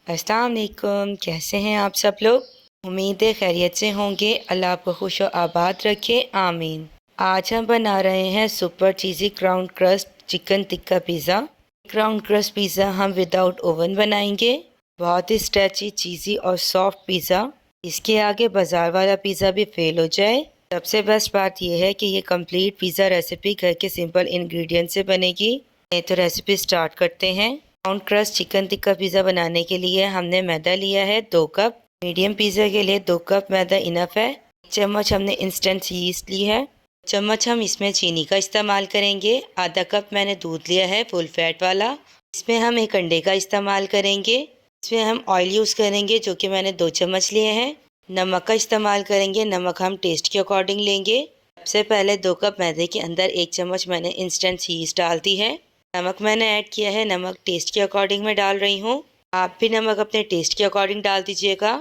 अस्सलाम वालेकुम। कैसे हैं आप सब लोग? उम्मीद है खैरियत से होंगे। अल्लाह आपको खुश और आबाद रखे, आमीन। आज हम बना रहे हैं super cheesy crown crust chicken tikka pizza. Crown crust pizza हम विदाउट ओवन बनाएंगे। बहुत ही स्ट्रेची, चीज़ी और सॉफ्ट पिज़्ज़ा। इसके आगे बाजार वाला पिज़्ज़ा भी फेल हो जाए। सबसे बेस्ट बात यह है कि ये कंप्लीट पिज़्ज़ा रेसिपी घर के सिंपल इंग्रेडिएंट से बनेगी। तो रेसिपी स्टार्ट करते हैं। Crown crust chicken tikka pizza बनाने के लिए हमने मैदा लिया है 2 कप। मीडियम पिज़्ज़ा के लिए 2 कप मैदा इनफ है। 1 चम्मच हमने इंस्टेंट यीस्ट ली है। चम्मच हम इसमें चीनी का इस्तेमाल करेंगे। आधा कप मैंने दूध लिया है फुल फैट वाला। इसमें हम 1 अंडे का इस्तेमाल करेंगे। इसमें हम ऑयल यूज़ करेंगे जो कि मैंने 2 चम्मच लिए हैं। नमक का इस्तेमाल करेंगे। नमक हम टेस्ट के अकॉर्डिंग लेंगे। सबसे पहले 2 कप मैदे के अंदर 1 चम्मच मैंने इंस्टेंट यीस्ट डाल दी है। नमक मैंने ऐड किया है। नमक टेस्ट के अकॉर्डिंग मैं डाल रही हूँ। आप भी नमक अपने टेस्ट के अकॉर्डिंग डाल दीजिएगा।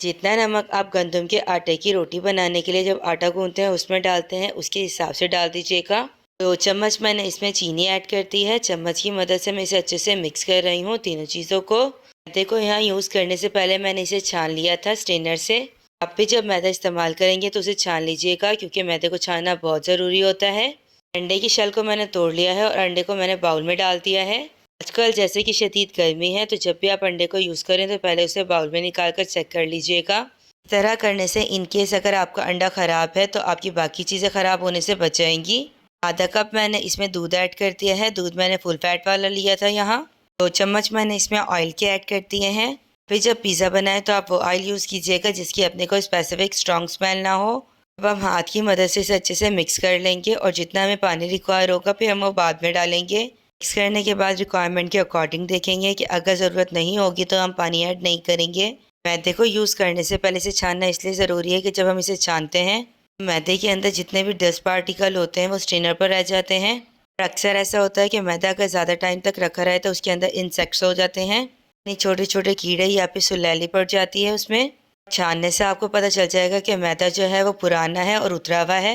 जितना नमक आप गंदम के आटे की रोटी बनाने के लिए जब आटा गूंथते हैं उसमें डालते हैं उसके हिसाब से डाल दीजिएगा। 2 चम्मच मैंने इसमें चीनी ऐड कर दी है। चम्मच की मदद से मैं इसे अच्छे से मिक्स कर रही हूँ तीनों चीज़ों को। मैदे को यहाँ यूज़ करने से पहले मैंने इसे छान लिया था स्ट्रेनर से। आप भी जब मैदा इस्तेमाल करेंगे तो उसे छान लीजिएगा क्योंकि मैदे को छानना बहुत ज़रूरी होता है। अंडे की शell को मैंने तोड़ लिया है और अंडे को मैंने बाउल में डाल दिया है। आजकल जैसे कि शदीद गर्मी है तो जब भी आप अंडे को यूज़ करें तो पहले उसे बाउल में निकाल कर चेक कर लीजिएगा। इस तरह करने से इन केस अगर आपका अंडा ख़राब है तो आपकी बाकी चीज़ें ख़राब होने से बच जाएंगी। आधा कप मैंने इसमें दूध ऐड कर दिया है। दूध मैंने फुल फैट वाला लिया था यहाँ। 2 चम्मच मैंने इसमें ऑयल के ऐड कर दिए हैं। फिर जब पिज़्ज़ा बनाए तो आप वो ऑयल यूज़ कीजिएगा जिसकी अपने को स्पेसिफिक स्ट्रॉन्ग स्मेल ना हो। अब हम हाथ की मदद से इसे अच्छे से मिक्स कर लेंगे और जितना हमें पानी रिक्वायर होगा फिर हम वो बाद में डालेंगे। मिक्स करने के बाद रिक्वायरमेंट के अकॉर्डिंग देखेंगे कि अगर ज़रूरत नहीं होगी तो हम पानी ऐड नहीं करेंगे। मैदे को यूज़ करने से पहले इसे छानना इसलिए ज़रूरी है कि जब हम इसे छानते हैं मैदे के अंदर जितने भी डस्ट पार्टिकल होते हैं वो स्ट्रेनर पर रह जाते हैं। और अक्सर ऐसा होता है कि मैदा अगर ज़्यादा टाइम तक रखा रहे तो उसके अंदर इंसेक्ट्स हो जाते हैं। छोटे छोटे कीड़े या फिर सुलैली पड़ जाती है उसमें। छानने से आपको पता चल जाएगा कि मैदा जो है वो पुराना है और उतरा हुआ है।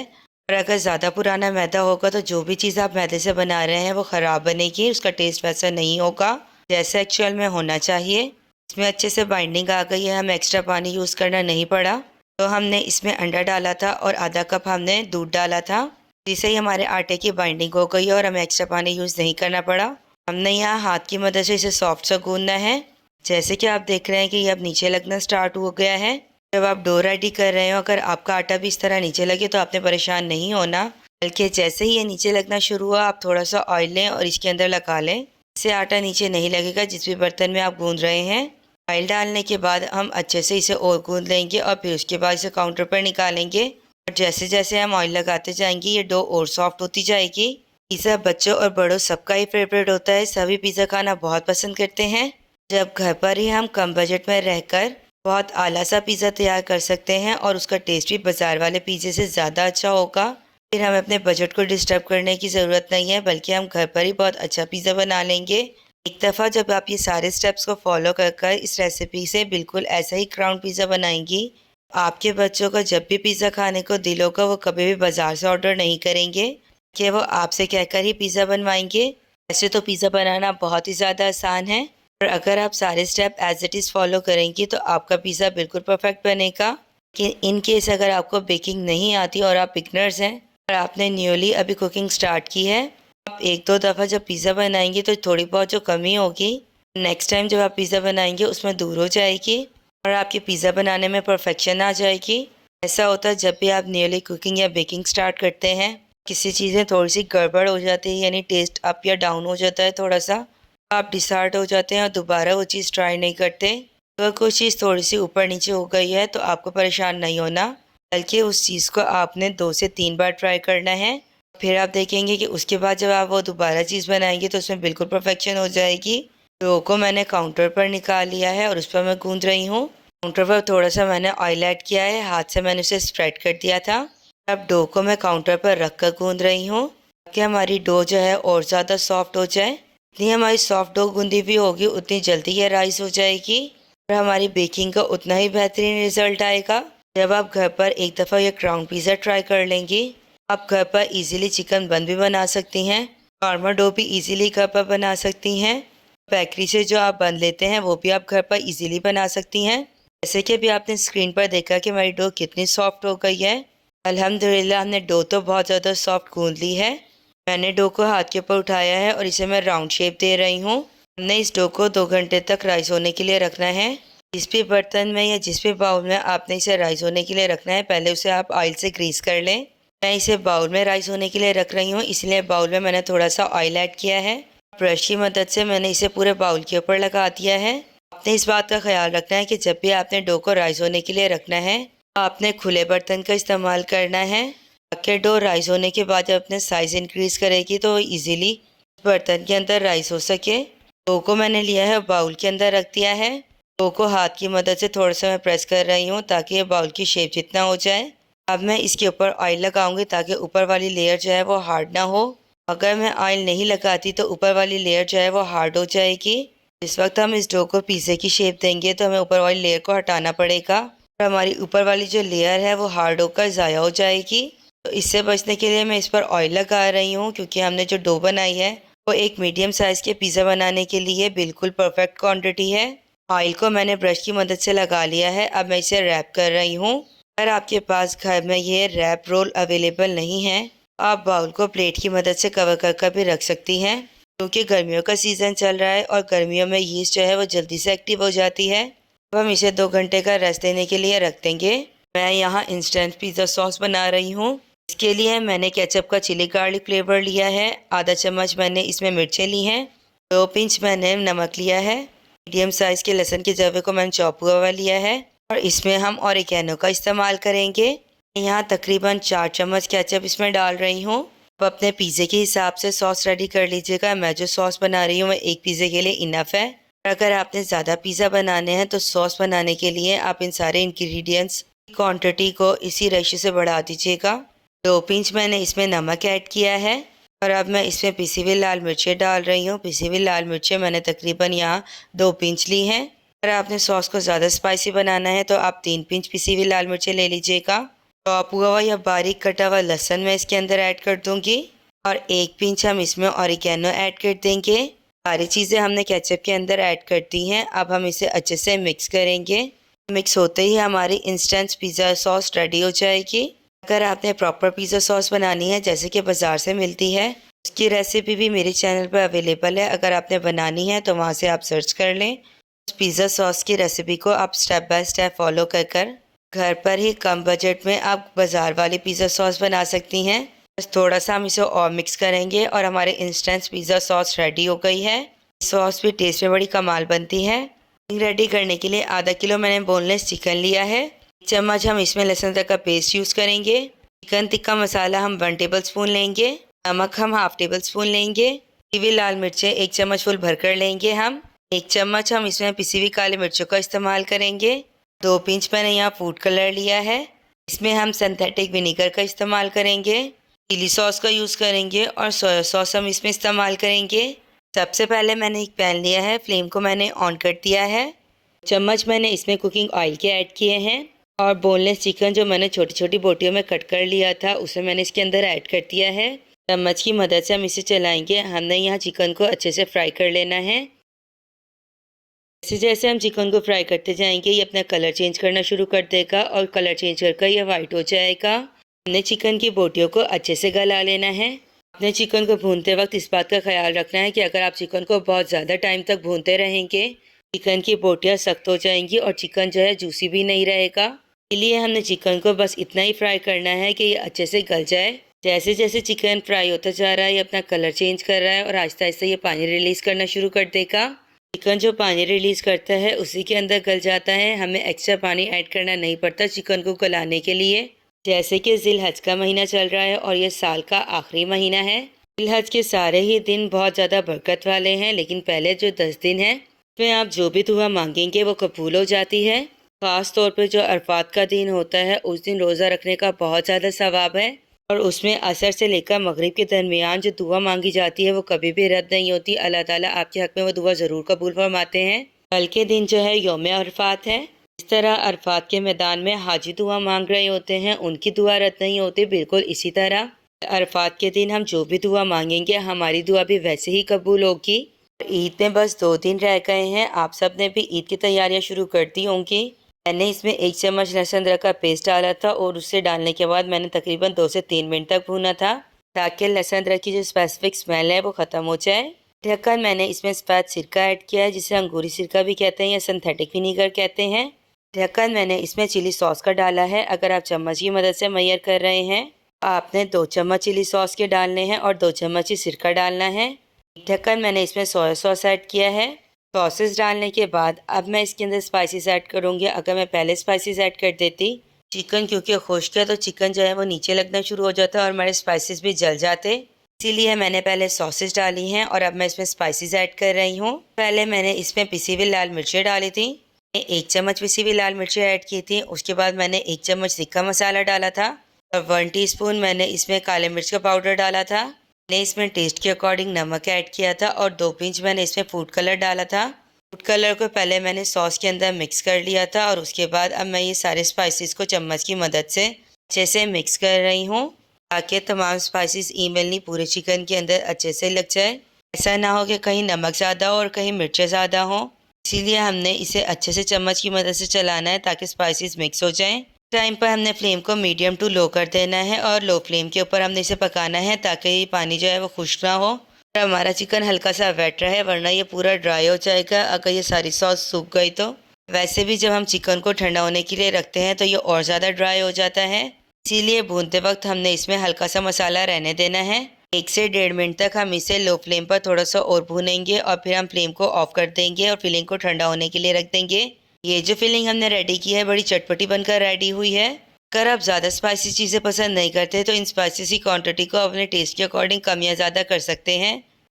और अगर ज़्यादा पुराना मैदा होगा तो जो भी चीज़ आप मैदे से बना रहे हैं वो ख़राब बनेगी। उसका टेस्ट वैसा नहीं होगा जैसा एक्चुअल में होना चाहिए। इसमें अच्छे से बाइंडिंग आ गई है। हमें एक्स्ट्रा पानी यूज़ करना नहीं पड़ा। तो हमने इसमें अंडा डाला था और आधा कप हमने दूध डाला था जिससे ही हमारे आटे की बाइंडिंग हो गई और हमें एक्स्ट्रा पानी यूज़ नहीं करना पड़ा। हमने यहाँ हाथ की मदद से इसे सॉफ्ट सा गूंदना है। जैसे कि आप देख रहे हैं कि ये अब नीचे लगना स्टार्ट हो गया है। जब आप डो रेडी कर रहे हो अगर आपका आटा भी इस तरह नीचे लगे तो आपने परेशान नहीं होना, बल्कि जैसे ही ये नीचे लगना शुरू हुआ आप थोड़ा सा ऑयल लें और इसके अंदर लगा लें। इससे आटा नीचे नहीं लगेगा जिस भी बर्तन में आप गूंद रहे हैं। ऑयल डालने के बाद हम अच्छे से इसे और गूंद लेंगे और फिर उसके बाद इसे काउंटर पर निकालेंगे। और जैसे जैसे हम ऑयल लगाते जाएंगे ये डो और सॉफ्ट होती जाएगी। पिज़्ज़ा बच्चों और बड़ों सबका ही फेवरेट होता है। सभी पिज़्ज़ा खाना बहुत पसंद करते हैं। जब घर पर ही हम कम बजट में रहकर बहुत आला सा पिज़्ज़ा तैयार कर सकते हैं और उसका टेस्ट भी बाज़ार वाले पिज़्ज़े से ज़्यादा अच्छा होगा, फिर हमें अपने बजट को डिस्टर्ब करने की ज़रूरत नहीं है बल्कि हम घर पर ही बहुत अच्छा पिज़्ज़ा बना लेंगे। एक दफ़ा जब आप ये सारे स्टेप्स को फॉलो कर इस रेसिपी से बिल्कुल ऐसा ही क्राउन पिज़्ज़ा बनाएंगी, आपके बच्चों का जब भी पिज़्ज़ा खाने को दिल होगा वो कभी भी बाज़ार से ऑर्डर नहीं करेंगे कि वो आपसे कहकर ही पिज़्ज़ा बनवाएंगे। वैसे तो पिज़्ज़ा बनाना बहुत ही ज़्यादा आसान है और अगर आप सारे step as it is follow करेंगी तो आपका पिज़्ज़ा बिल्कुल परफेक्ट बनेगा। कि इन केस अगर आपको बेकिंग नहीं आती और आप बिगनर्स हैं और आपने न्यूली अभी कुकिंग स्टार्ट की है, आप 1-2 दफ़ा जब पिज़्ज़ा बनाएंगे तो थोड़ी बहुत जो कमी होगी नेक्स्ट टाइम जब आप पिज़्ज़ा बनाएंगे उसमें दूर हो जाएगी और आपके पिज़्ज़ा बनाने में परफेक्शन आ जाएगी। ऐसा होता है जब भी आप न्यूली कुकिंग या बेकिंग स्टार्ट करते हैं, किसी चीज़ें थोड़ी सी गड़बड़ हो जाती है यानी टेस्ट अप या डाउन हो जाता है थोड़ा सा, आप डिसहार्ट हो जाते हैं और दोबारा वो चीज़ ट्राई नहीं करते। तो अगर कोई चीज़ थोड़ी सी ऊपर नीचे हो गई है तो आपको परेशान नहीं होना, बल्कि उस चीज़ को आपने 2 से 3 बार ट्राई करना है। फिर आप देखेंगे कि उसके बाद जब आप वो दोबारा चीज़ बनाएंगे तो उसमें बिल्कुल परफेक्शन हो जाएगी। डो को मैंने काउंटर पर निकाल लिया है और उस पर मैं गूंद रही हूँ। काउंटर पर थोड़ा सा मैंने ऑयल ऐड किया है, हाथ से मैंने उसे स्प्रेड कर दिया था। अब डो को मैं काउंटर पर रख कर गूंद रही हूँ ताकि हमारी डो जो है और ज़्यादा सॉफ्ट हो जाए। जितनी हमारी सॉफ्ट डो गूंदी हुई होगी उतनी जल्दी ये राइस हो जाएगी और हमारी बेकिंग का उतना ही बेहतरीन रिजल्ट आएगा। जब आप घर पर एक दफ़ा ये क्राउन पिज़्ज़ा ट्राई कर लेंगी, आप घर पर इजीली चिकन बन भी बना सकती हैं, नॉर्मल डो भी इजीली घर पर बना सकती हैं। बेकरी से जो आप बन लेते हैं वो भी आप घर पर इजीली बना सकती हैं। जैसे कि अभी आपने स्क्रीन पर देखा कि हमारी डो कितनी सॉफ्ट हो गई है। अल्हम्दुलिल्लाह हमने डो तो बहुत ज़्यादा सॉफ्ट गूंद ली है। मैंने डो को हाथ के ऊपर उठाया है और इसे मैं राउंड शेप दे रही हूँ। हमने इस डो को 2 घंटे तक राइस होने के लिए रखना है। जिस भी बर्तन में या जिस भी बाउल में आपने इसे राइस होने के लिए रखना है, पहले उसे आप ऑयल से ग्रीस कर लें। मैं इसे बाउल में राइस होने के लिए रख रही हूँ, इसलिए बाउल में मैंने थोड़ा सा ऑयल ऐड किया है। ब्रश की मदद से मैंने इसे पूरे बाउल के ऊपर लगा दिया है। आपने इस बात का ख्याल रखना है कि जब भी आपने डो को राइस होने के लिए रखना है, आपने खुले बर्तन का इस्तेमाल करना है, ताकि डो राइस होने के बाद जब अपने साइज़ इंक्रीज़ करेगी तो इजीली बर्तन के अंदर राइस हो सके। डो को मैंने लिया है, बाउल के अंदर रख दिया है। डो को हाथ की मदद से थोड़ा सा मैं प्रेस कर रही हूँ ताकि ये बाउल की शेप जितना हो जाए। अब मैं इसके ऊपर ऑयल लगाऊंगी ताकि ऊपर वाली लेयर जो है वो हार्ड ना हो। अगर मैं ऑयल नहीं लगाती तो ऊपर वाली लेयर जो है वो हार्ड हो जाएगी। जिस वक्त हम इस डो को पिज़्ज़ा की शेप देंगे तो हमें ऊपर वाली लेयर को हटाना पड़ेगा और हमारी ऊपर वाली जो लेयर है वो हार्ड होकर ज़ाया हो जाएगी। तो इससे बचने के लिए मैं इस पर ऑयल लगा रही हूँ, क्योंकि हमने जो डो बनाई है वो एक मीडियम साइज़ के पिज़्ज़ा बनाने के लिए बिल्कुल परफेक्ट क्वांटिटी है। ऑयल को मैंने ब्रश की मदद से लगा लिया है। अब मैं इसे रैप कर रही हूँ। अगर आपके पास घर में ये रैप रोल अवेलेबल नहीं है, आप बाउल को प्लेट की मदद से कवर कर भी रख सकती हैं, क्योंकि गर्मियों का सीज़न चल रहा है और गर्मियों में यीस्ट जो है वो जल्दी से एक्टिव हो जाती है। अब हम इसे 2 घंटे का रेस्ट देने के लिए रख देंगे। मैं यहाँ इंस्टेंट पिज़्ज़ा सॉस बना रही हूँ। इसके लिए मैंने केचप का चिली गार्लिक फ्लेवर लिया है। आधा चम्मच मैंने इसमें मिर्चें ली हैं। 2 पिंच मैंने नमक लिया है। मीडियम साइज़ के लहसुन के जवे को मैंने चॉप हुआ लिया है और इसमें हम ऑरिगेनो का इस्तेमाल करेंगे। यहाँ तकरीबन 4 चम्मच केचप इसमें डाल रही हूँ। अब अपने पिज़्ज़े के हिसाब से सॉस रेडी कर लीजिएगा। मैं जो सॉस बना रही हूँ वो एक पिज़्ज़े के लिए इनफ है। अगर आपने ज़्यादा पिज़्ज़ा बनाने हैं तो सॉस बनाने के लिए आप इन सारे इंग्रेडिएंट्स की क्वांटिटी को इसी रेशो से बढ़ा दीजिएगा। 2 पिंच मैंने इसमें नमक ऐड किया है और अब मैं इसमें पिसी हुई लाल मिर्चें डाल रही हूँ। पिसी हुई लाल मिर्चें मैंने तकरीबन यहाँ 2 पिंच ली हैं। अगर आपने सॉस को ज़्यादा स्पाइसी बनाना है तो आप 3 पिंच पिसी हुई लाल मिर्चें ले लीजिएगा। चॉप हुआ हुआ या बारीक कटा हुआ लहसुन मैं इसके अंदर ऐड कर दूंगी और 1 पिंच हम इसमें ऑरिगेनो ऐड कर देंगे। सारी चीज़ें हमने केचप के अंदर ऐड कर दी हैं। अब हम इसे अच्छे से मिक्स करेंगे। मिक्स होते ही हमारी इंस्टेंट पिज़्ज़ा सॉस रेडी हो जाएगी। अगर आपने प्रॉपर पिज़्ज़ा सॉस बनानी है जैसे कि बाज़ार से मिलती है, उसकी रेसिपी भी मेरे चैनल पर अवेलेबल है। अगर आपने बनानी है तो वहाँ से आप सर्च कर लें। उस पिज़्ज़ा सॉस की रेसिपी को आप स्टेप बाय स्टेप फॉलो कर घर पर ही कम बजट में आप बाज़ार वाली पिज़्ज़ा सॉस बना सकती हैं। बस थोड़ा सा हम इसे और मिक्स करेंगे और हमारे इंस्टेंट पिज़्ज़ा सॉस रेडी हो गई है। सॉस भी टेस्ट में बड़ी कमाल बनती है। रेडी करने के लिए आधा किलो मैंने बोनलेस चिकन लिया है। 1 चम्मच हम इसमें लहसुन अदरक का पेस्ट यूज़ करेंगे। चिकन टिक्का मसाला हम 1 टेबल स्पून लेंगे। नमक हम हाफ टेबल स्पून लेंगे। पिसी हुई लाल मिर्चें 1 चम्मच फुल भरकर लेंगे हम। 1 चम्मच हम इसमें पिसी हुई काली मिर्चों का इस्तेमाल करेंगे। 2 पिंच मैंने यहाँ फूड कलर लिया है। इसमें हम सिंथेटिक विनीगर का इस्तेमाल करेंगे। चिली सॉस का यूज़ करेंगे और सोया सॉस हम इसमें इस्तेमाल करेंगे। सबसे पहले मैंने एक पैन लिया है, फ्लेम को मैंने ऑन कर दिया है। चम्मच मैंने इसमें कुकिंग ऑयल के ऐड किए हैं और बोनलेस चिकन जो मैंने छोटी छोटी बोटियों में कट कर लिया था उसे मैंने इसके अंदर ऐड कर दिया है। चम्मच की मदद से हम इसे चलाएंगे। हमने यहाँ चिकन को अच्छे से फ्राई कर लेना है। जैसे जैसे हम चिकन को फ्राई करते जाएंगे ये अपना कलर चेंज करना शुरू कर देगा और कलर चेंज करके ये वाइट हो जाएगा। हमने चिकन की बोटियों को अच्छे से गला लेना है। आपने चिकन को भूनते वक्त इस बात का ख्याल रखना है कि अगर आप चिकन को बहुत ज़्यादा टाइम तक भूनते रहेंगे, चिकन की बोटियाँ सख्त हो जाएंगी और चिकन जो है जूसी भी नहीं रहेगा। इसलिए हमने चिकन को बस इतना ही फ्राई करना है कि ये अच्छे से गल जाए। जैसे जैसे चिकन फ्राई होता जा रहा है ये अपना कलर चेंज कर रहा है और आहिस्ता आहिस्ता ये पानी रिलीज़ करना शुरू कर देगा। चिकन जो पानी रिलीज़ करता है उसी के अंदर गल जाता है। हमें एक्स्ट्रा पानी ऐड करना नहीं पड़ता चिकन को गलाने के लिए। जैसे कि ज़िलहज का महीना चल रहा है और ये साल का आखिरी महीना है। ज़िलहज के सारे ही दिन बहुत ज़्यादा बरकत वाले हैं, लेकिन पहले जो 10 दिन हैं उसमें आप जो भी दुआ मांगेंगे वो कबूल हो जाती है। ख़ास तौर पर जो अरफात का दिन होता है उस दिन रोज़ा रखने का बहुत ज़्यादा सवाब है और उसमें असर से लेकर मगरिब के दरमियान जो दुआ मांगी जाती है वो कभी भी रद्द नहीं होती। अल्लाह ताला आपके हक़ में वो दुआ ज़रूर कबूल फरमाते हैं। कल के दिन जो है यौम अरफात है। इस तरह अरफात के मैदान में हाजी दुआ मांग रहे होते हैं, उनकी दुआ रद्द नहीं होती। बिल्कुल इसी तरह अरफात के दिन हम जो भी दुआ मांगेंगे हमारी दुआ भी वैसे ही कबूल होगी। ईद में बस 2 दिन रह गए हैं। आप सब ने भी ईद की तैयारियां शुरू कर दी होंगी। मैंने इसमें 1 चम्मच लहसुन अदरक का पेस्ट डाला था और उसे डालने के बाद मैंने तकरीबन 2 से 3 मिनट तक भूना था ताकि लहसुन अदरक की जो स्पेसिफिक स्मेल है वो ख़त्म हो जाए। ढक्कन मैंने इसमें सफ़ेद सिरका ऐड किया है, जिसे अंगूरी सिरका भी कहते हैं या सिंथेटिक विनीगर कहते हैं। ढक्कन मैंने इसमें चिली सॉस का डाला है। अगर आप चम्मच की मदद से मैयर कर रहे हैं, आपने 2 चम्मच चिली सॉस के डालने हैं और 2 चम्मच ही सिरका डालना है। ढक्कन मैंने इसमें सोया सॉस ऐड किया है। सॉसेस डालने के बाद अब मैं इसके अंदर स्पाइसेस ऐड करूँगी। अगर मैं पहले स्पाइसेस ऐड कर देती, चिकन क्योंकि खुश्क है तो चिकन जो है वो नीचे लगना शुरू हो जाता है और हमारे स्पाइसेस भी जल जाते, इसीलिए मैंने पहले सॉसेस डाली हैं और अब मैं इसमें स्पाइसेस ऐड कर रही हूँ। पहले मैंने इसमें पिसी हुई लाल मिर्चें डाली थी। 1 चम्मच पिसी हुई लाल मिर्चें ऐड की थी। उसके बाद मैंने 1 चम्मच तिक्का मसाला डाला था और 1 टीस्पून मैंने इसमें काले मिर्च का पाउडर डाला था। मैंने इसमें टेस्ट के अकॉर्डिंग नमक ऐड किया था और 2 पिंच मैंने इसमें फूड कलर डाला था। फूड कलर को पहले मैंने सॉस के अंदर मिक्स कर लिया था और उसके बाद अब मैं ये सारे स्पाइसेस को चम्मच की मदद से अच्छे से मिक्स कर रही हूँ ताकि तमाम स्पाइसेस इवनली पूरे चिकन के अंदर अच्छे से लग जाए। ऐसा ना हो कि कहीं नमक ज़्यादा हो और कहीं मिर्चें ज़्यादा हो, इसीलिए हमने इसे अच्छे से चम्मच की मदद से चलाना है ताकि स्पाइसेस मिक्स हो जाएं। टाइम पर हमने फ्लेम को मीडियम टू लो कर देना है और लो फ्लेम के ऊपर हमने इसे पकाना है ताकि ये पानी जो है वो खुश्क ना हो और हमारा चिकन हल्का सा वेट रहे, वरना ये पूरा ड्राई हो जाएगा अगर ये सारी सॉस सूख गई तो। वैसे भी जब हम चिकन को ठंडा होने के लिए रखते हैं तो ये और ज़्यादा ड्राई हो जाता है, इसीलिए भूनते वक्त हमने इसमें हल्का सा मसाला रहने देना है। 1 से 1.5 मिनट तक हम इसे लो फ्लेम पर थोड़ा सा और भूनेंगे और फिर हम फ्लेम को ऑफ कर देंगे और फिलिंग को ठंडा होने के लिए रख देंगे। ये जो फिलिंग हमने रेडी की है बड़ी चटपटी बनकर रेडी हुई है। अगर आप ज़्यादा स्पाइसी चीज़ें पसंद नहीं करते तो इन स्पाइसेस की क्वांटिटी को अपने टेस्ट के अकॉर्डिंग कम या ज़्यादा कर सकते हैं।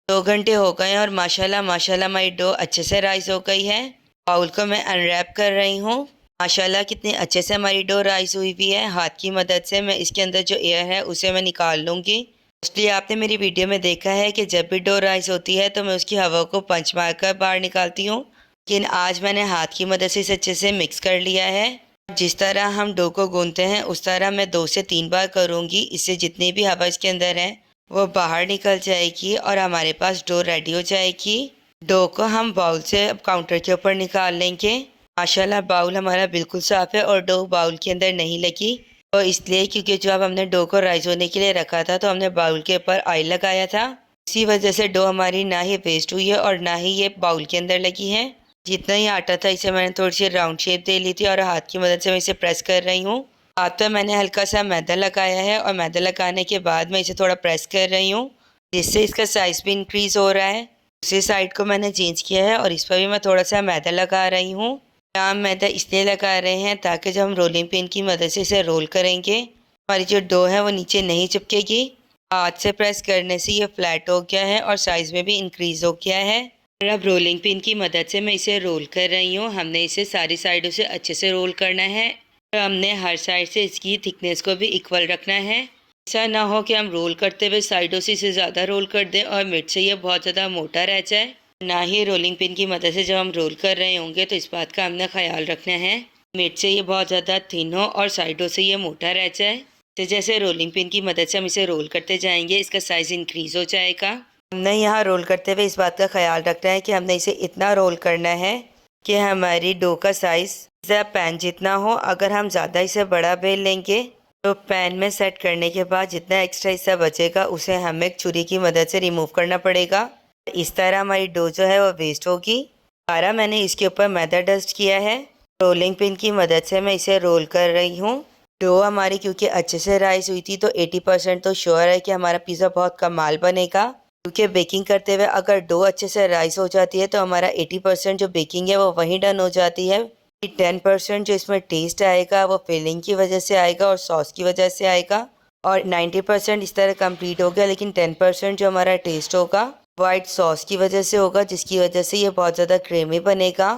2 घंटे हो गए हैं और माशाल्लाह माशाल्लाह हमारी डो अच्छे से राइस हो गई है। बाउल को मैं अनरैप कर रही हूँ। माशाल्लाह कितने अच्छे से हमारी डो राइस हुई भी है। हाथ की मदद से मैं इसके अंदर जो एयर है उसे मैं निकाल लूँगी। मोस्टली आपने मेरी वीडियो में देखा है कि जब भी डो राइस होती है तो मैं उसकी हवा को पंच मारकर बाहर निकालती हूँ, लेकिन आज मैंने हाथ की मदद से इसे अच्छे से मिक्स कर लिया है। जिस तरह हम डो को गूंथते हैं उस तरह मैं 2 से 3 बार करूँगी। इससे जितनी भी हवा इसके अंदर है वो बाहर निकल जाएगी और हमारे पास डो रेडी हो जाएगी। डो को हम बाउल से अब काउंटर के ऊपर निकाल लेंगे। माशाल्लाह बाउल हमारा बिल्कुल साफ़ है और डो बाउल के अंदर नहीं लगी, और इसलिए क्योंकि जब हमने डो को राइस होने के लिए रखा था तो हमने बाउल के ऊपर ऑयल लगाया था। इसी वजह से डो हमारी ना ही वेस्ट हुई है और ना ही ये बाउल के अंदर लगी है। जितना ही आटा था इसे मैंने थोड़ी सी राउंड शेप दे ली थी और हाथ की मदद से मैं इसे प्रेस कर रही हूँ। हाथ पर मैंने हल्का सा मैदा लगाया है और मैदा लगाने के बाद मैं इसे थोड़ा प्रेस कर रही हूँ, जिससे इसका साइज़ भी इंक्रीज़ हो रहा है। दूसरी साइड को मैंने चेंज किया है और इस पर भी मैं थोड़ा सा मैदा लगा रही हूँ। यहाँ हम मैदा इसलिए लगा रहे हैं ताकि जब हम रोलिंग पिन की मदद से इसे रोल करेंगे हमारी जो डो है वो नीचे नहीं चिपकेगी। हाथ से प्रेस करने से ये फ्लैट हो गया है और साइज़ में भी इंक्रीज़ हो गया है। और अब रोलिंग पिन की मदद से मैं इसे रोल कर रही हूँ। हमने इसे सारी साइडों से अच्छे से रोल करना है और हमने हर साइड से इसकी थिकनेस को भी इक्वल रखना है। ऐसा ना हो कि हम रोल करते हुए साइडों से इसे ज़्यादा रोल कर दें और मिड से ये बहुत ज़्यादा मोटा रह जाए। ना ही रोलिंग पिन की मदद से जब हम रोल कर रहे होंगे तो इस बात का हमने ख्याल रखना है मिड से ये बहुत ज़्यादा थिन हो और साइडों से ये मोटा रह जाए। तो जैसे रोलिंग पिन की मदद से हम इसे रोल करते जाएंगे इसका साइज़ इंक्रीज़ हो जाएगा। हमने यहाँ रोल करते हुए इस बात का ख्याल रखना है कि हमने इसे इतना रोल करना है कि हमारी डो का साइज़ पैन जितना हो। अगर हम ज़्यादा इसे बड़ा बेल लेंगे तो पैन में सेट करने के बाद जितना एक्स्ट्रा हिस्सा बचेगा उसे हमें एक छुरी की मदद से रिमूव करना पड़ेगा। इस तरह हमारी डो जो है वो वेस्ट होगी। दोबारा मैंने इसके ऊपर मैदा डस्ट किया है। रोलिंग पिन की मदद से मैं इसे रोल कर रही हूँ। डो हमारी क्योंकि अच्छे से राइस हुई थी तो 80% तो श्योर है कि हमारा पिज़्ज़ा बहुत कमाल बनेगा, क्योंकि बेकिंग करते हुए अगर डो अच्छे से राइस हो जाती है तो हमारा 80% जो बेकिंग है वो वहीं डन हो जाती है। 10% जो इसमें टेस्ट आएगा वो फिलिंग की वजह से आएगा और सॉस की वजह से आएगा और 90% इस तरह कंप्लीट हो गया, लेकिन 10% जो हमारा टेस्ट होगा वाइट सॉस की वजह से होगा, जिसकी वजह से ये बहुत ज़्यादा क्रीमी बनेगा।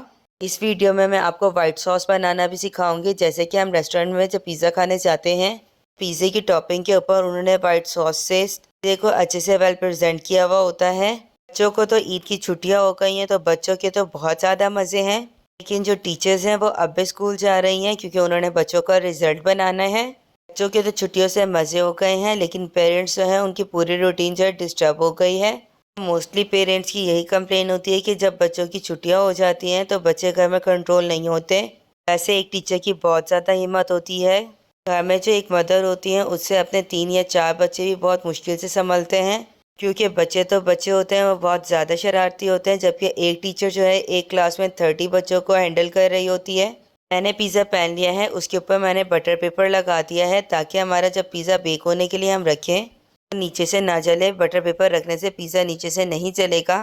इस वीडियो में मैं आपको वाइट सॉस बनाना भी सिखाऊंगी। जैसे कि हम रेस्टोरेंट में जब पिज़्ज़ा खाने जाते हैं, पिज़्ज़े की टॉपिंग के ऊपर उन्होंने वाइट सॉस से पिज़्ज़े को अच्छे से वेल प्रेजेंट किया हुआ होता है। बच्चों को तो ईद की छुट्टियां हो गई हैं तो बच्चों के तो बहुत ज़्यादा मज़े हैं, लेकिन जो टीचर्स हैं वो अब भी स्कूल जा रही हैं क्योंकि उन्होंने बच्चों का रिजल्ट बनाना है। बच्चों के तो छुट्टियों से मज़े हो गए हैं, लेकिन पेरेंट्स जो हैं उनकी पूरी रूटीन जो है डिस्टर्ब हो गई है। मोस्टली पेरेंट्स की यही कंप्लेन होती है कि जब बच्चों की छुट्टियां हो जाती हैं तो बच्चे घर में कंट्रोल नहीं होते। वैसे एक टीचर की बहुत ज़्यादा हिम्मत होती है। घर में जो एक मदर होती हैं उससे अपने 3 या 4 बच्चे भी बहुत मुश्किल से संभलते हैं, क्योंकि बच्चे तो बच्चे होते हैं, वो बहुत ज़्यादा शरारती होते हैं, जबकि एक टीचर जो है एक क्लास में 30 बच्चों को हैंडल कर रही होती है। मैंने पिज़्ज़ा पहन लिया है, उसके ऊपर मैंने बटर पेपर लगा दिया है ताकि हमारा जब पिज़्ज़ा बेक होने के लिए हम रखें तो नीचे से ना जले। बटर पेपर रखने से पिज़्ज़ा नीचे से नहीं जलेगा।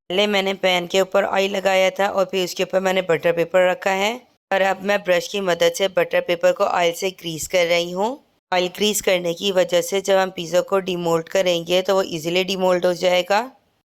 पहले मैंने पैन के ऊपर ऑयल लगाया था और फिर उसके ऊपर मैंने बटर पेपर रखा है, और अब मैं ब्रश की मदद से बटर पेपर को ऑयल से ग्रीस कर रही हूँ। ऑयल ग्रीस करने की वजह से जब हम पिज़्ज़ा को डिमोल्ड करेंगे तो वो इजीली डिमोल्ड हो जाएगा।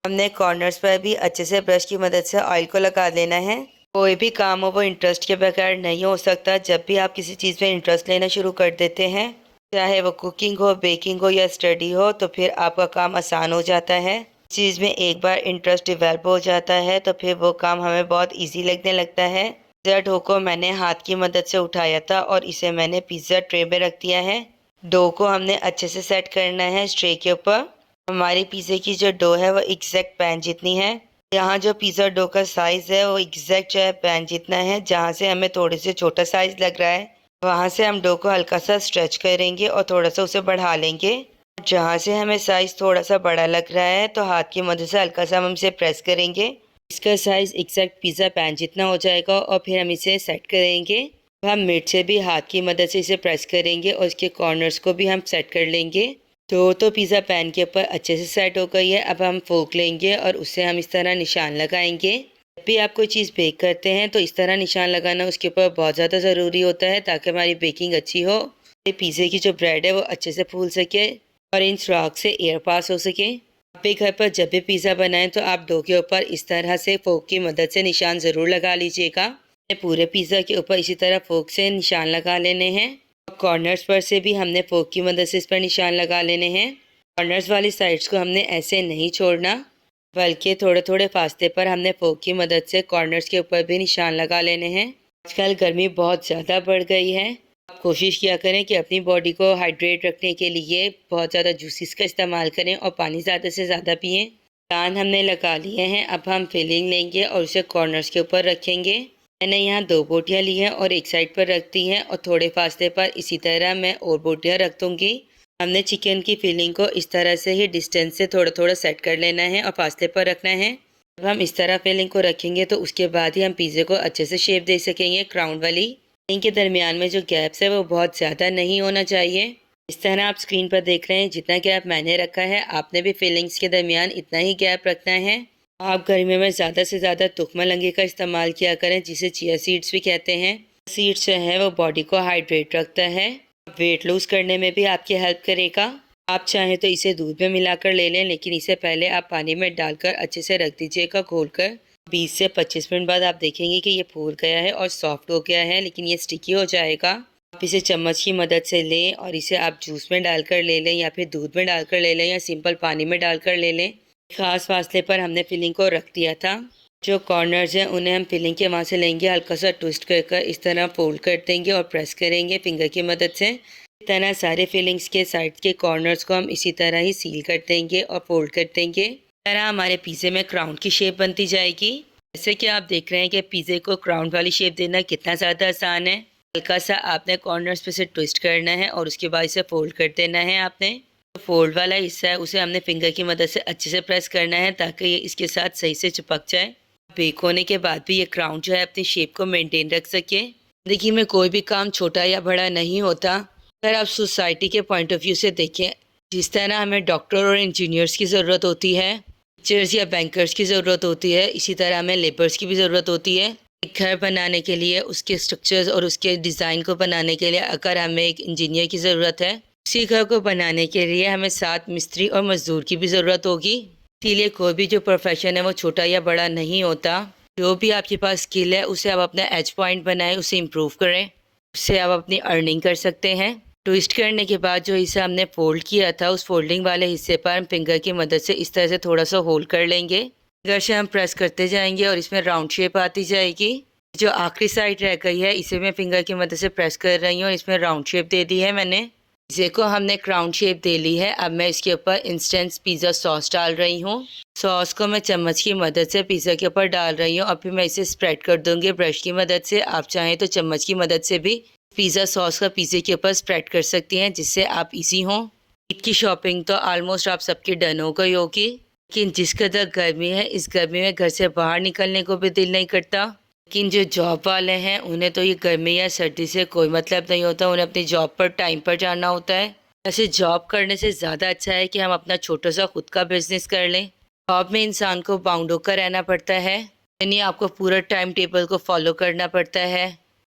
हमने कॉर्नर्स पर भी अच्छे से ब्रश की मदद से ऑयल को लगा लेना है। कोई भी काम हो वो इंटरेस्ट के बगैर नहीं हो सकता। जब भी आप किसी चीज़ में इंटरेस्ट लेना शुरू कर देते हैं, चाहे वो कुकिंग हो, बेकिंग हो या स्टडी हो, तो फिर आपका काम आसान हो जाता है। चीज़ में एक बार इंटरेस्ट डेवलप हो जाता है तो फिर वो काम हमें बहुत इजी लगने लगता है। पिज़्ज़ा डो को मैंने हाथ की मदद से उठाया था और इसे मैंने पिज़्ज़ा ट्रे में रख दिया है। डो को हमने अच्छे से सेट करना है ट्रे के ऊपर। हमारी पिज़्ज़े की जो डो है वो एग्जैक्ट पैन जितनी है। यहाँ जो पिज़्ज़ा डो का साइज़ है वो एग्जैक्ट जो है पैन जितना है। जहाँ से हमें थोड़े से छोटा साइज़ लग रहा है वहाँ से हम डो को हल्का सा स्ट्रेच करेंगे और थोड़ा सा उसे बढ़ा लेंगे। जहाँ से हमें साइज़ थोड़ा सा बड़ा लग रहा है तो हाथ की मदद से हल्का सा हम इसे प्रेस करेंगे। इसका साइज़ एग्जैक्ट पिज़्ज़ा पैन जितना हो जाएगा और फिर हम इसे सेट करेंगे। अब हम मिड से भी हाथ की मदद से इसे प्रेस करेंगे और इसके कॉर्नर्स को भी हम सेट कर लेंगे। तो पिज़्ज़ा पैन के ऊपर अच्छे से सेट हो गई है। अब हम फोक लेंगे और उससे हम इस तरह निशान लगाएंगे। जब भी आप कोई चीज़ बेक करते हैं तो इस तरह निशान लगाना उसके ऊपर बहुत ज़्यादा ज़रूरी होता है ताकि हमारी बेकिंग अच्छी हो। पिज़्ज़े की जो ब्रेड है वो अच्छे से फूल सके और इन सुराख से एयर पास हो सके। आप भी घर पर जब भी पिज़्ज़ा बनाएं तो आप डो के ऊपर इस तरह से फोक की मदद से निशान ज़रूर लगा लीजिएगा। पूरे पिज़्ज़ा के ऊपर इसी तरह फोक से निशान लगा लेने हैं। कॉर्नर्स पर से भी हमने फोक की मदद से इस पर निशान लगा लेने हैं। कॉर्नर्स वाली साइड्स को हमने ऐसे नहीं छोड़ना, बल्कि थोड़े थोड़े फासले पर हमने फोक की मदद से कॉर्नर्स के ऊपर भी निशान लगा लेने हैं। आजकल गर्मी बहुत ज़्यादा बढ़ गई है। आप कोशिश किया करें कि अपनी बॉडी को हाइड्रेट रखने के लिए बहुत ज़्यादा जूसेस का इस्तेमाल करें और पानी ज़्यादा से ज़्यादा पिएं। निशान हमने लगा लिए हैं। अब हम फिलिंग लेंगे और उसे कॉर्नर्स के ऊपर रखेंगे। मैंने यहाँ 2 बोटियाँ ली हैं और एक साइड पर रख दी हैं और थोड़े फासले पर इसी तरह मैं और बोटियाँ रख दूँगी। हमने चिकन की फिलिंग को इस तरह से ही डिस्टेंस से थोड़ा थोड़ा सेट कर लेना है और फासले पर रखना है। जब हम इस तरह फिलिंग को रखेंगे तो उसके बाद ही हम पिज़्ज़े को अच्छे से शेप दे सकेंगे क्राउन वाली। इनके दरमियान में जो गैप्स है वो बहुत ज़्यादा नहीं होना चाहिए। इस तरह आप स्क्रीन पर देख रहे हैं जितना गैप मैंने रखा है आपने भी फिलिंग्स के दरमियान इतना ही गैप रखना है। आप गर्मी में ज़्यादा से ज़्यादा तुखमलंगी का इस्तेमाल किया करें, जिसे चिया सीड्स भी कहते हैं। सीड्स जो है वो बॉडी को हाइड्रेट रखता है, वेट लूज़ करने में भी आपकी हेल्प करेगा। आप चाहें तो इसे दूध में मिलाकर ले लें, लेकिन इसे पहले आप पानी में डालकर अच्छे से रख दीजिएगा घोलकर। 20 से 25 मिनट बाद आप देखेंगे कि ये फूल गया है और सॉफ्ट हो गया है, लेकिन ये स्टिकी हो जाएगा। आप इसे चम्मच की मदद से लें और इसे आप जूस में डालकर ले लें या फिर दूध में डालकर ले लें या सिंपल पानी में डालकर ले लें। खास फासले पर हमने फिलिंग को रख दिया था। जो कॉर्नर्स हैं उन्हें हम फिलिंग के वहाँ से लेंगे, हल्का सा ट्विस्ट कर इस तरह फोल्ड कर देंगे और प्रेस करेंगे फिंगर की मदद से। इस तरह सारे फिलिंग्स के साइड के कॉर्नर्स को हम इसी तरह ही सील कर देंगे और फोल्ड कर देंगे। इस तरह हमारे पिज़्ज़े में क्राउन की शेप बनती जाएगी। जैसे कि आप देख रहे हैं कि पिज़्ज़े को क्राउन वाली शेप देना कितना ज़्यादा आसान है। हल्का सा आपने कॉर्नर्स पे से ट्विस्ट करना है और उसके बाद इसे फोल्ड कर देना है। आपने जो फोल्ड वाला हिस्सा है उसे हमने फिंगर की मदद से अच्छे से प्रेस करना है ताकि ये इसके साथ सही से चिपक जाए। बेक होने के बाद भी ये क्राउन जो है अपनी शेप को मेंटेन रख सके। ज़िंदगी में कोई भी काम छोटा या बड़ा नहीं होता। अगर आप सोसाइटी के पॉइंट ऑफ व्यू से देखें, जिस तरह हमें डॉक्टर और इंजीनियर्स की ज़रूरत होती है, टीचर्स या बैंकर्स की ज़रूरत होती है, इसी तरह हमें लेबर्स की भी ज़रूरत होती है। एक घर बनाने के लिए, उसके स्ट्रक्चर्स और उसके डिज़ाइन को बनाने के लिए अगर हमें एक इंजीनियर की ज़रूरत है, उसी घर को बनाने के लिए हमें 7 मिस्त्री और मजदूर की भी ज़रूरत होगी। इसीलिए कोई भी जो प्रोफेशन है वो छोटा या बड़ा नहीं होता। जो भी आपके पास स्किल है उसे आप अपना एज पॉइंट बनाएं, उसे इम्प्रूव करें, उससे आप अपनी अर्निंग कर सकते हैं। ट्विस्ट करने के बाद जो हिस्सा हमने फोल्ड किया था उस फोल्डिंग वाले हिस्से पर हम फिंगर की मदद से इस तरह से थोड़ा सा होल्ड कर लेंगे। फिंगर से हम प्रेस करते जाएंगे और इसमें राउंड शेप आती जाएगी। जो आखिरी साइड रह गई है इसे मैं फिंगर की मदद से प्रेस कर रही हूँ और इसमें राउंड शेप दे दी है मैंने। पिज़्ज़े को हमने क्राउन शेप दे ली है। अब मैं इसके ऊपर इंस्टेंट पिज़्ज़ा सॉस डाल रही हूँ। सॉस को मैं चम्मच की मदद से पिज़्ज़ा के ऊपर डाल रही हूँ और फिर मैं इसे स्प्रेड कर दूँगी ब्रश की मदद से। आप चाहें तो चम्मच की मदद से भी पिज़्ज़ा सॉस का पिज़्ज़े के ऊपर स्प्रेड कर सकती हैं, जिससे आप इजी हों। ईद की शॉपिंग तो ऑलमोस्ट आप सबकी डन हो गई होगी, लेकिन जिस कदर गर्मी है, इस गर्मी में घर से बाहर निकलने को भी दिल नहीं करता। लेकिन जो जॉब वाले हैं उन्हें तो ये गर्मी या सर्दी से कोई मतलब नहीं होता, उन्हें अपनी जॉब पर टाइम पर जाना होता है। ऐसे जॉब करने से ज़्यादा अच्छा है कि हम अपना छोटा सा खुद का बिजनेस कर लें। जॉब में इंसान को बाउंड होकर रहना पड़ता है, यानी आपको पूरा टाइम टेबल को फॉलो करना पड़ता है।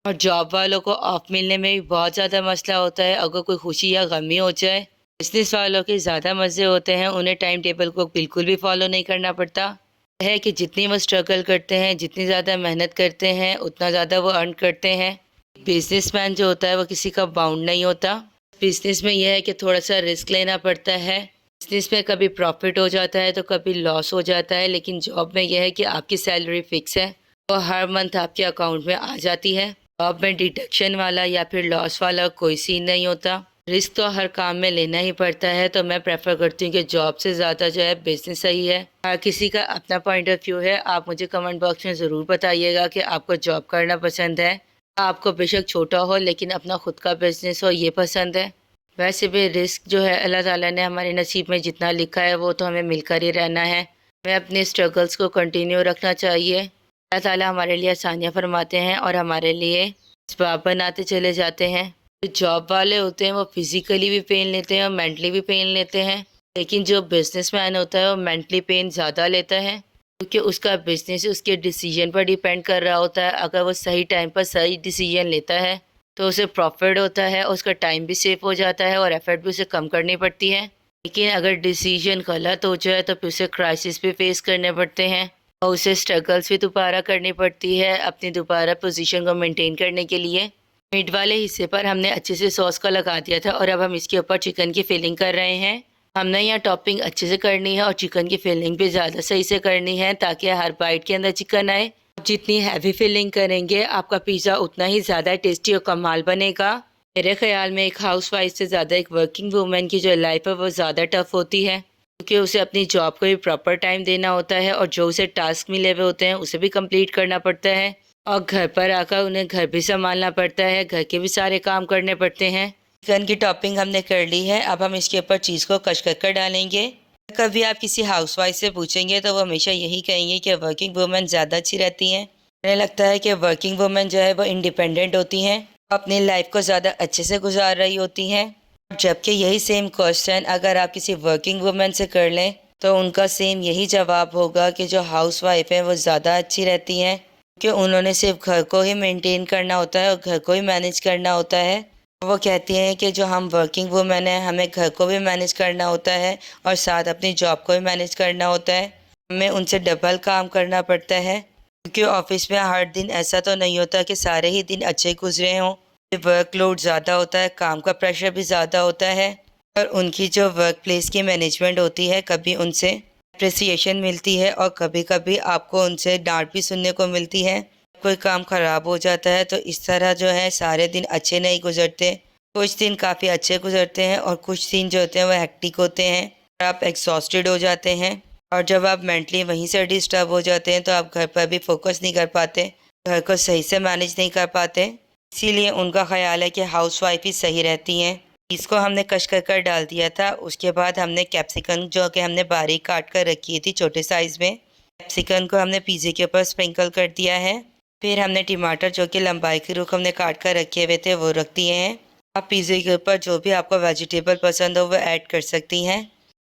और जॉब वालों को ऑफ मिलने में भी बहुत ज़्यादा मसला होता है, अगर कोई खुशी या गमी हो जाए। बिजनेस वालों के ज़्यादा मज़े होते हैं, उन्हें टाइम टेबल को बिल्कुल भी फॉलो नहीं करना पड़ता है कि जितनी वो स्ट्रगल करते हैं, जितनी ज़्यादा मेहनत करते हैं, उतना ज़्यादा वो अर्न करते हैं। बिजनेसमैन जो होता है वो किसी का बाउंड नहीं होता। बिजनेस में यह है कि थोड़ा सा रिस्क लेना पड़ता है। बिजनेस में कभी प्रॉफिट हो जाता है तो कभी लॉस हो जाता है, लेकिन जॉब में यह है कि आपकी सैलरी फिक्स है, वो हर मंथ आपके अकाउंट में आ जाती है। जॉब में डिडक्शन वाला या फिर लॉस वाला कोई सीन नहीं होता। रिस्क तो हर काम में लेना ही पड़ता है, तो मैं प्रेफर करती हूँ कि जॉब से ज़्यादा जो है बिजनेस सही है। हर किसी का अपना पॉइंट ऑफ व्यू है। आप मुझे कमेंट बॉक्स में ज़रूर बताइएगा कि आपको जॉब करना पसंद है, आपको बेशक छोटा हो लेकिन अपना खुद का बिजनेस हो, ये पसंद है। वैसे भी रिस्क जो है अल्लाह ताला ने हमारे नसीब में जितना लिखा है वो तो हमें मिलकर ही रहना है। हमें अपने स्ट्रगल्स को कंटिन्यू रखना चाहिए। अल्लाह ताला हमारे लिए आसानियाँ फरमाते हैं और हमारे लिए असबाब बनाते चले जाते हैं। जो जॉब वाले होते हैं वो फिज़िकली भी पेन लेते हैं और मेंटली भी पेन लेते हैं, लेकिन जो बिजनेसमैन होता है वो मेंटली पेन ज़्यादा लेता है, क्योंकि उसका बिजनेस उसके डिसीजन पर डिपेंड कर रहा होता है। अगर वो सही टाइम पर सही डिसीजन लेता है तो उसे प्रॉफिट होता है, उसका टाइम भी सेव हो जाता है और एफर्ट भी उसे कम करनी पड़ती है। लेकिन अगर डिसीजन गलत हो जाए तो फिर उसे क्राइसिस भी फेस करने पड़ते हैं और उसे स्ट्रगल्स भी दोबारा करनी पड़ती है अपनी दोबारा पोजीशन को मेंटेन करने के लिए। मीट वाले हिस्से पर हमने अच्छे से सॉस का लगा दिया था और अब हम इसके ऊपर चिकन की फिलिंग कर रहे हैं। हमने यहाँ टॉपिंग अच्छे से करनी है और चिकन की फिलिंग भी ज़्यादा सही से करनी है ताकि हर बाइट के अंदर चिकन आए। जितनी हैवी फिलिंग करेंगे आपका पिज़्ज़ा उतना ही ज़्यादा टेस्टी और कमाल बनेगा। मेरे ख्याल में एक हाउस वाइफ से ज़्यादा एक वर्किंग वूमेन की जो लाइफ है वो ज़्यादा टफ होती है, क्योंकि उसे अपनी जॉब को भी प्रॉपर टाइम देना होता है और जो उसे टास्क मिले हुए होते हैं उसे भी कंप्लीट करना पड़ता है और घर पर आकर उन्हें घर भी संभालना पड़ता है, घर के भी सारे काम करने पड़ते हैं। चिकन की टॉपिंग हमने कर ली है, अब हम इसके ऊपर चीज़ को कश कर डालेंगे। कभी आप किसी हाउसवाइफ से पूछेंगे तो वो हमेशा यही कहेंगे कि वर्किंग वुमेन ज़्यादा अच्छी रहती हैं। मुझे लगता है कि वर्किंग वुमेन जो है वो इंडिपेंडेंट होती हैं, अपनी लाइफ को ज़्यादा अच्छे से गुजार रही होती हैं। जबकि यही सेम क्वेश्चन अगर आप किसी वर्किंग वुमेन से कर लें तो उनका सेम यही जवाब होगा कि जो हाउस वाइफ है वो ज़्यादा अच्छी रहती हैं, कि उन्होंने सिर्फ घर को ही मेंटेन करना होता है और घर को ही मैनेज करना होता है। वो कहती हैं कि जो हम वर्किंग वुमेन हैं हमें घर को भी मैनेज करना होता है और साथ अपनी जॉब को भी मैनेज करना होता है। हमें उनसे डबल काम करना पड़ता है, क्योंकि ऑफिस में हर दिन ऐसा तो नहीं होता कि सारे ही दिन अच्छे गुजरे हों। वर्कलोड ज़्यादा होता है, काम का प्रेशर भी ज़्यादा होता है और उनकी जो वर्क प्लेस की मैनेजमेंट होती है, कभी उनसे अप्रिसिएशन मिलती है और कभी कभी आपको उनसे डांट भी सुनने को मिलती है। कोई काम ख़राब हो जाता है तो इस तरह जो है सारे दिन अच्छे नहीं गुजरते। कुछ दिन काफ़ी अच्छे गुजरते हैं और कुछ दिन जो होते हैं वो हेक्टिक होते हैं और आप एग्जॉस्टेड हो जाते हैं। और जब आप मेंटली वहीं से डिस्टर्ब हो जाते हैं तो आप घर पर भी फोकस नहीं कर पाते, घर को सही से मैनेज नहीं कर पाते। इसीलिए उनका ख्याल है कि हाउस वाइफ ही सही रहती हैं। इसको हमने कश कर डाल दिया था। उसके बाद हमने कैप्सिकम जो कि हमने बारीक काट कर रखी थी छोटे साइज़ में, कैप्सिकम को हमने पिज़्ज़े के ऊपर स्प्रिंकल कर दिया है। फिर हमने टमाटर जो कि लंबाई के रूप हमने काट कर रखे हुए थे वो रख दिए हैं। आप पिज़्ज़े के ऊपर जो भी आपको वेजिटेबल पसंद हो वो ऐड कर सकती हैं,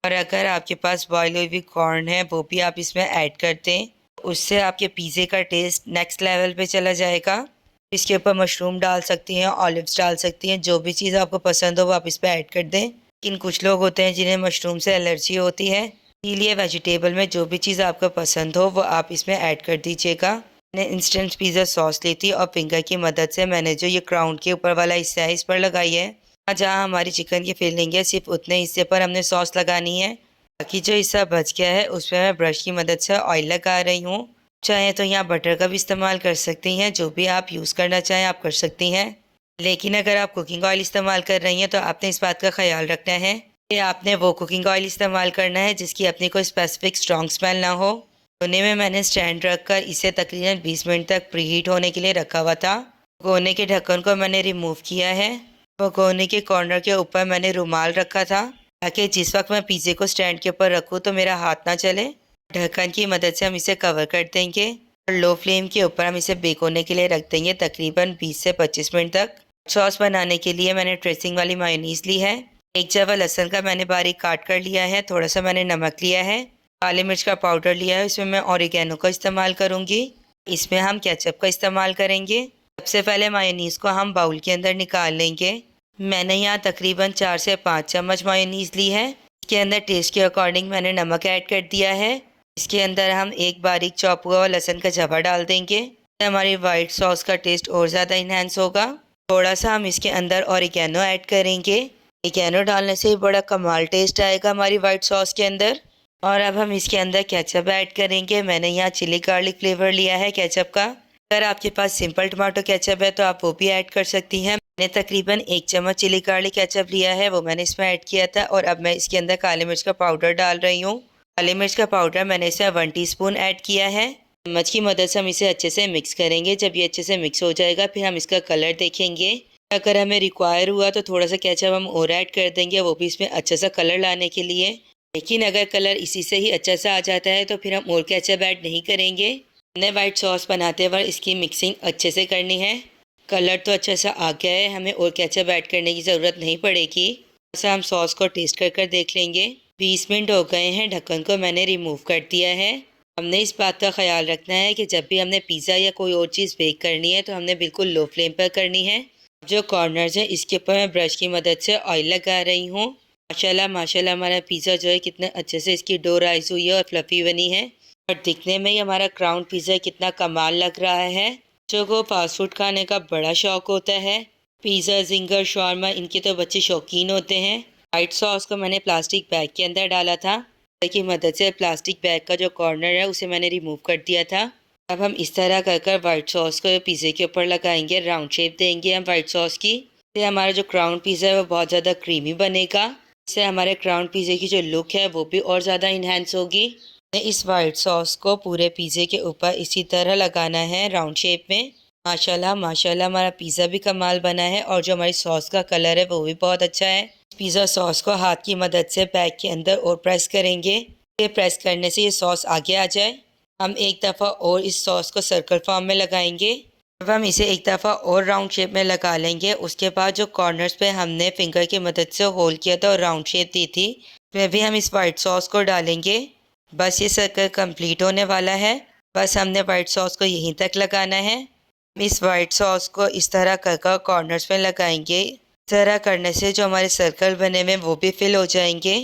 और अगर आपके पास बॉयल हुई कॉर्न है वो भी आप इसमें ऐड कर दें, उससे आपके पिज़्ज़े का टेस्ट नेक्स्ट लेवल पे चला जाएगा। इसके ऊपर मशरूम डाल सकती हैं, ऑलिव्स डाल सकती हैं, जो भी चीज़ आपको पसंद हो वो आप इस पर ऐड कर दें। लेकिन कुछ लोग होते हैं जिन्हें मशरूम से एलर्जी होती है, इसीलिए वेजिटेबल में जो भी चीज़ आपको पसंद हो वो आप इसमें ऐड कर दीजिएगा। मैंने इंस्टेंट पिज़्ज़ा सॉस ली थी और फिंगर की मदद से मैंने जो ये क्राउन के ऊपर वाला हिस्सा है इस पर लगाई है। जहाँ हमारी चिकन की फिलिंग है सिर्फ उतने हिस्से पर हमने सॉस लगानी है, बाकी जो हिस्सा बच गया है उसमें मैं ब्रश की मदद से ऑयल लगा रही हूँ। चाहे तो यहाँ बटर का भी इस्तेमाल कर सकती हैं, जो भी आप यूज़ करना चाहें आप कर सकती हैं। लेकिन अगर आप कुकिंग ऑयल इस्तेमाल कर रही हैं तो आपने इस बात का ख्याल रखना है कि आपने वो कुकिंग ऑयल इस्तेमाल करना है जिसकी अपनी कोई स्पेसिफिक स्ट्रॉन्ग स्मेल ना हो। कोने में मैंने स्टैंड रखकर इसे तकरीबन 20 मिनट तक प्रीहीट होने के लिए रखा हुआ था। कोने के ढक्कन को मैंने रिमूव किया है। वो कोने के कॉर्नर के ऊपर मैंने रुमाल रखा था ताकि जिस वक्त मैं पिज़्ज़े को स्टैंड के ऊपर रखूँ तो मेरा हाथ ना चले। ढक्कन की मदद से हम इसे कवर कर देंगे और लो फ्लेम के ऊपर हम इसे बेक होने के लिए रख देंगे तकरीबन 20 से 25 मिनट तक। सॉस बनाने के लिए मैंने ड्रेसिंग वाली मायोनीज़ ली है। एक जवा लहसुन का मैंने बारीक काट कर लिया है। थोड़ा सा मैंने नमक लिया है। काली मिर्च का पाउडर लिया है। इसमें मैं ऑरिगेनो का इस्तेमाल करूँगी। इसमें हम केचप का इस्तेमाल करेंगे। सबसे पहले मायोनीज़ को हम बाउल के अंदर निकाल लेंगे। मैंने यहाँ तकरीबन 4 से 5 चम्मच मायोनीज़ ली है। इसके अंदर टेस्ट के अकॉर्डिंग मैंने नमक ऐड कर दिया है। इसके अंदर हम एक बारीक चॉप हुआ लहसुन का जवा डाल देंगे। हमारी वाइट सॉस का टेस्ट और ज़्यादा इन्हेंस होगा। थोड़ा सा हम इसके अंदर ऑरिगेनो ऐड करेंगे। ऑरिगेनो डालने से बड़ा कमाल टेस्ट आएगा हमारी वाइट सॉस के अंदर। और अब हम इसके अंदर केचप ऐड करेंगे। मैंने यहाँ चिली गार्लिक फ्लेवर लिया है केचप का। अगर आपके पास सिंपल टमाटो केचप है तो आप वो भी ऐड कर सकती हैं। मैंने तकरीबन 1 चम्मच चिली गार्लिक केचप लिया है, वो मैंने इसमें ऐड किया था। और अब मैं इसके अंदर काली मिर्च का पाउडर डाल रही हूँ। काली मिर्च का पाउडर मैंने इसमें 1 टीस्पून ऐड किया है। चम्मच की मदद से हम इसे अच्छे से मिक्स करेंगे। जब ये अच्छे से मिक्स हो जाएगा फिर हम इसका कलर देखेंगे। अगर हमें रिक्वायर हुआ तो थोड़ा सा केचप हम और ऐड कर देंगे, वो भी इसमें अच्छा सा कलर लाने के लिए। लेकिन अगर कलर इसी से ही अच्छा सा आ जाता है तो फिर हम और केचप ऐड नहीं करेंगे। हमने वाइट सॉस बनाते वक्त इसकी मिक्सिंग अच्छे से करनी है। कलर तो अच्छा सा आ गया है, हमें और केचप ऐड करने की ज़रूरत नहीं पड़ेगी। ऐसा हम सॉस को टेस्ट कर देख लेंगे। 20 मिनट हो गए हैं, ढक्कन को मैंने रिमूव कर दिया है। हमने इस बात का ख्याल रखना है कि जब भी हमने पिज़्ज़ा या कोई और चीज़ बेक करनी है तो हमने बिल्कुल लो फ्लेम पर करनी है। जो कॉर्नर्स हैं इसके ऊपर मैं ब्रश की मदद से ऑयल लगा रही हूँ। माशाल्लाह माशाल्लाह हमारा पिज़्ज़ा जो है कितने अच्छे से इसकी डो राइज हुई है और फ्लफ़ी बनी है। और दिखने में ही हमारा क्राउन पिज़्ज़ा कितना कमाल लग रहा है। बच्चों को फास्ट फूड खाने का बड़ा शौक होता है। पिज़्ज़ा, ज़िंगर, शावरमा इनके तो बच्चे शौकीन होते हैं। वाइट सॉस को मैंने प्लास्टिक बैग के अंदर डाला था। की मदद से प्लास्टिक बैग का जो कॉर्नर है उसे मैंने रिमूव कर दिया था। अब हम इस तरह कर वाइट सॉस को पिज़्ज़े के ऊपर लगाएंगे, राउंड शेप देंगे हम वाइट सॉस की। इससे हमारा जो क्राउन पिज़्ज़ा है वो बहुत ज़्यादा क्रीमी बनेगा। इससे हमारे क्राउन पिज़्ज़े की जो लुक है वो भी और ज़्यादा इन्हेंस होगी। इस वाइट सॉस को पूरे पिज़्ज़े के ऊपर इसी तरह लगाना है राउंड शेप में। माशाल्लाह माशाल्लाह हमारा पिज़्ज़ा भी कमाल बना है और जो हमारी सॉस का कलर है वो भी बहुत अच्छा है। पिज़्ज़ा सॉस को हाथ की मदद से बैग के अंदर और प्रेस करेंगे। ये प्रेस करने से ये सॉस आगे आ जाए। हम एक दफ़ा और इस सॉस को सर्कल फॉर्म में लगाएंगे। अब हम इसे एक दफ़ा और राउंड शेप में लगा लेंगे। उसके बाद जो कॉर्नर्स पे हमने फिंगर की मदद से होल किया था और राउंड शेप दी थी, उसमें भी हम इस वाइट सॉस को डालेंगे। बस ये सर्कल कंप्लीट होने वाला है। बस हमने वाइट सॉस को यहीं तक लगाना है। इस वाइट सॉस को इस तरह कर कॉर्नर्स में लगाएंगे। इस तरह करने से जो हमारे सर्कल बने हुए वो भी फिल हो जाएंगे।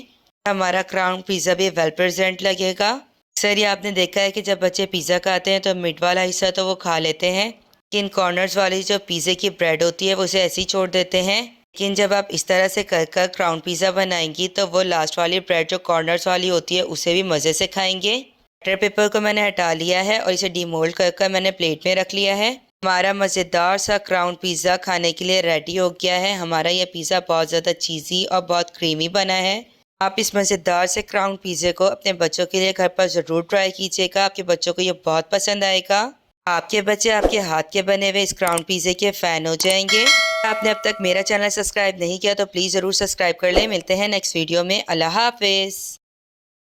हमारा क्राउन पिज़्ज़ा भी वेल प्रेजेंट लगेगा। अक्सर ये आपने देखा है कि जब बच्चे पिज़्ज़ा खाते हैं तो मिड वाला हिस्सा तो वो खा लेते हैं, लेकिन कॉर्नर्स वाली जो पिज़्ज़े की ब्रेड होती है वो उसे ऐसे ही छोड़ देते हैं। लेकिन जब आप इस तरह से कर क्राउन पिज़्ज़ा बनाएंगी तो वो लास्ट वाली ब्रेड जो कॉर्नर्स वाली होती है उसे भी मज़े से खाएंगे। बटर पेपर को मैंने हटा लिया है और इसे डीमोल्ड कर मैंने प्लेट में रख लिया है। हमारा मज़ेदार सा क्राउन पिज़्ज़ा खाने के लिए रेडी हो गया है। हमारा यह पिज़्ज़ा बहुत ज़्यादा चीज़ी और बहुत क्रीमी बना है। आप इस मज़ेदार से क्राउन पिज़्ज़े को अपने बच्चों के लिए घर पर ज़रूर ट्राई कीजिएगा। आपके बच्चों को ये बहुत पसंद आएगा। आपके बच्चे आपके हाथ के बने हुए इस क्राउन पिज़्ज़े के फ़ैन हो जाएंगे। आपने अब तक मेरा चैनल सब्सक्राइब नहीं किया तो प्लीज़ ज़रूर सब्सक्राइब कर लें। मिलते हैं नेक्स्ट वीडियो में। अल्लाह हाफ़िज़।